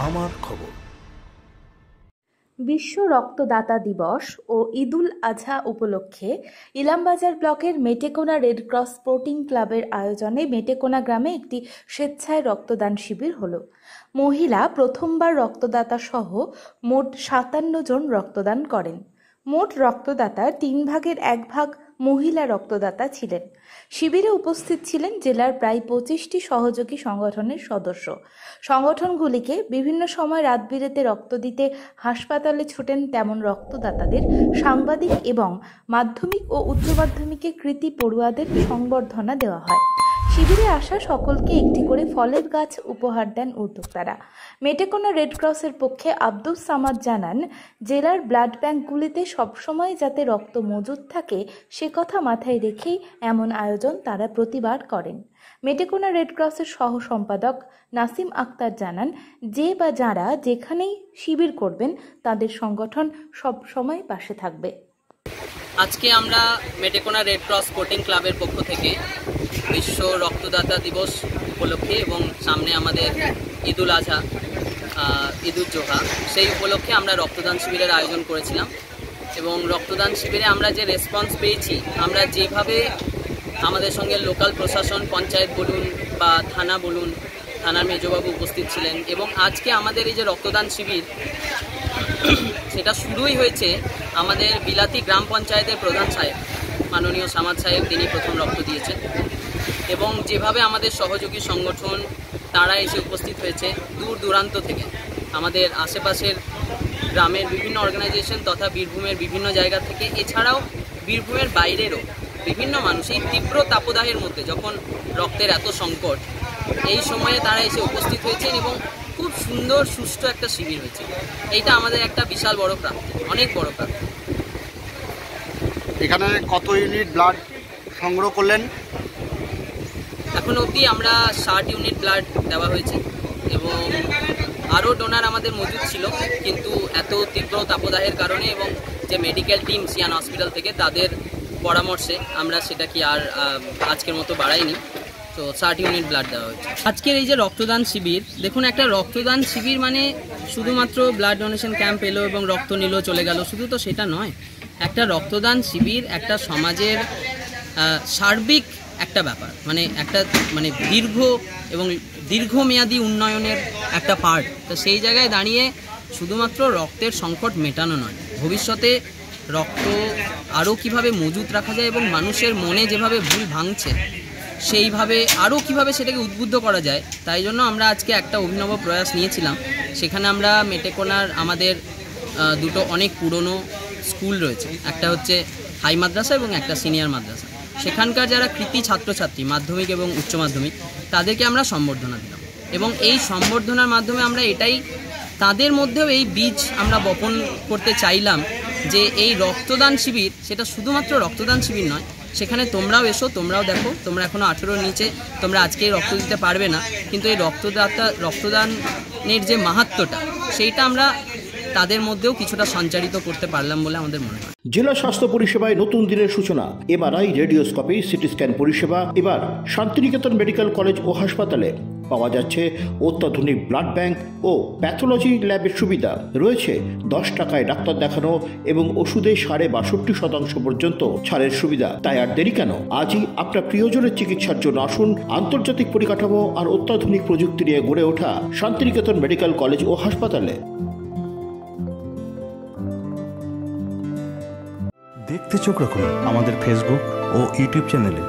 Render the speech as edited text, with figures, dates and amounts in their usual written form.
আমার খবর। বিশ্ব রক্তদাতা দিবস ও ঈদুল আজহা উপলক্ষে ইলামবাজার ব্লকের মেটেকোনা রেডক্রস স্পোর্টিং ক্লাবের আয়োজনে মেটেকোনা গ্রামে একটি স্বেচ্ছায় রক্তদান শিবির হলো। মহিলা প্রথমবার রক্তদাতা সহ মোট 57 জন রক্তদান করেন। মোট রক্তদাতার 3 ভাগের 1 ভাগ মহিলা রক্তদাতা ছিলেন। শিবিরে উপস্থিত ছিলেন জেলার প্রায় 25টি সহযোগী সংগঠনের সদস্য। সংগঠনগুলিকে বিভিন্ন সময় রাত বিরেতে রক্ত দিতে হাসপাতালে ছুটেন তেমন রক্তদাতাদের সাংবাদিক এবং মাধ্যমিক ও উচ্চ মাধ্যমিকে কৃতী পড়ুয়াদের সংবর্ধনা দেওয়া হয়। শিবিরে আসা সকলকে একটি করে ফলের গাছ উপহার দেন উদ্যোক্তারা। মেটেকোনা রেডক্রসের পক্ষে আব্দুস সামাদ জানান, জেলার ব্লাড ব্যাংকগুলিতে সবসময় যাতে রক্ত মজুদ থাকে সে কথা মাথায় রেখেই এমন আয়োজন তারা প্রতিবার করেন। মেটেকোনা রেডক্রসের সহ সম্পাদক নাসিম আক্তার জানান, যে বা যারা যেখানেই শিবির করবেন তাদের সংগঠন সব সময় পাশে থাকবে। আজকে আমরা মেটেকোনা রেডক্রস স্পোর্টিং ক্লাবের পক্ষ থেকে বিশ্ব রক্তদাতা দিবস উপলক্ষে এবং সামনে আমাদের ঈদুল আজহা, ঈদুল জোহা, সেই উপলক্ষে আমরা রক্তদান শিবিরের আয়োজন করেছিলাম। এবং রক্তদান শিবিরে আমরা যে রেসপন্স পেয়েছি, আমরা যেভাবে আমাদের সঙ্গে লোকাল প্রশাসন, পঞ্চায়েত বলুন বা থানা বলুন, থানার মেজবাবু উপস্থিত ছিলেন। এবং আজকে আমাদের এই যে রক্তদান শিবির, সেটা শুরুই হয়েছে আমাদের বিলাতি গ্রাম পঞ্চায়েতের প্রধান সাহেব, মাননীয় সামাদ সাহেব, তিনি প্রথম রক্ত দিয়েছেন। এবং যেভাবে আমাদের সহযোগী সংগঠন তারা এসে উপস্থিত হয়েছে দূর দূরান্ত থেকে, আমাদের আশেপাশের গ্রামের বিভিন্ন অর্গানাইজেশন তথা বীরভূমের বিভিন্ন জায়গা থেকে, এছাড়াও বীরভূমের বাইরেরও বিভিন্ন মানুষ এই তীব্র তাপদাহের মধ্যে যখন রক্তের এত সংকট, এই সময়ে তারা এসে উপস্থিত হয়েছেন এবং খুব সুন্দর সুষ্ঠু একটা শিবির হয়েছে। এইটা আমাদের একটা বিশাল বড় প্রাপ্তি, অনেক বড় প্রাপ্তি। এখানে কত ইউনিট ব্লাড সংগ্রহ করলেন? এখন অবধি আমরা 60 ইউনিট ব্লাড দেওয়া হয়েছে এবং আরও ডোনার আমাদের মজুদ ছিল, কিন্তু এত তীব্র তাপদাহের কারণে এবং যে মেডিকেল টিম সিয়ান হসপিটাল থেকে তাদের পরামর্শে আমরা সেটা কি আর আজকের মতো বাড়াইনি। তো 60 ইউনিট ব্লাড দেওয়া হয়েছে। আজকের এই যে রক্তদান শিবির, দেখুন একটা রক্তদান শিবির মানে শুধুমাত্র ব্লাড ডোনেশন ক্যাম্প এলো এবং রক্ত নিল চলে গেল, শুধু তো সেটা নয়। একটা রক্তদান শিবির একটা সমাজের সার্বিক একটা ব্যাপার, মানে দীর্ঘমেয়াদী উন্নয়নের একটা পার্ট। তো সেই জায়গায় দাঁড়িয়ে শুধুমাত্র রক্তের সংকট মেটানো নয়, ভবিষ্যতে রক্ত আরও কিভাবে মজুত রাখা যায় এবং মানুষের মনে যেভাবে ভুল ভাঙছে সেইভাবে আরও কিভাবে সেটাকে উদ্বুদ্ধ করা যায়, তাই জন্য আমরা আজকে একটা অভিনব প্রয়াস নিয়েছিলাম। সেখানে আমরা মেটেকোনার আমাদের দুটো অনেক পুরনো স্কুল রয়েছে, একটা হচ্ছে হাই মাদ্রাসা এবং একটা সিনিয়র মাদ্রাসা। সেখানকার যারা কৃতী ছাত্রছাত্রী মাধ্যমিক এবং উচ্চ মাধ্যমিক, তাদেরকে আমরা সম্বর্ধনা দিলাম এবং এই সম্বর্ধনার মাধ্যমে আমরা এটাই তাদের মধ্যেও এই বীজ আমরা বপন করতে চাইলাম যে এই রক্তদান শিবির সেটা শুধুমাত্র রক্তদান শিবির নয়, সেখানে তোমরাও এসো, তোমরাও দেখো। তোমরা এখনও 18 নিচে, তোমরা আজকেই রক্ত দিতে পারবে না, কিন্তু এই রক্তদানের যে মাহাত্ম্যটা সেইটা আমরা তাদের মধ্যেও কিছুটা সঞ্চারিত করতে পারলাম বলে আমাদের মনে হয়। জেলা স্বাস্থ্য পরিষেবায় নতুন দিনের সূচনা। এমআরআই, রেডিওস্কোপি, সিটি স্ক্যান পরিষেবা এবার শান্তিনিকেতন মেডিকেল কলেজ ও হাসপাতালে পাওয়া যাচ্ছে। অত্যাধুনিক ব্লাড ব্যাংক ও প্যাথোলজি ল্যাবের সুবিধা রয়েছে। 10 টাকায় ডাক্তার দেখানো এবং ওষুধে 62.5% পর্যন্ত ছাড়ের সুবিধা। তাই আর দেরি কেন? আজই আপনার প্রিয়জনের চিকিৎসার জন্য আসুন আন্তর্জাতিক পরিকাঠামো আর অত্যাধুনিক প্রযুক্তি নিয়ে গড়ে ওঠা শান্তিনিকেতন মেডিকেল কলেজ ও হাসপাতালে। দেখতে চোখ রাখুন আমাদের ফেসবুক ও ইউটিউব চ্যানেলে।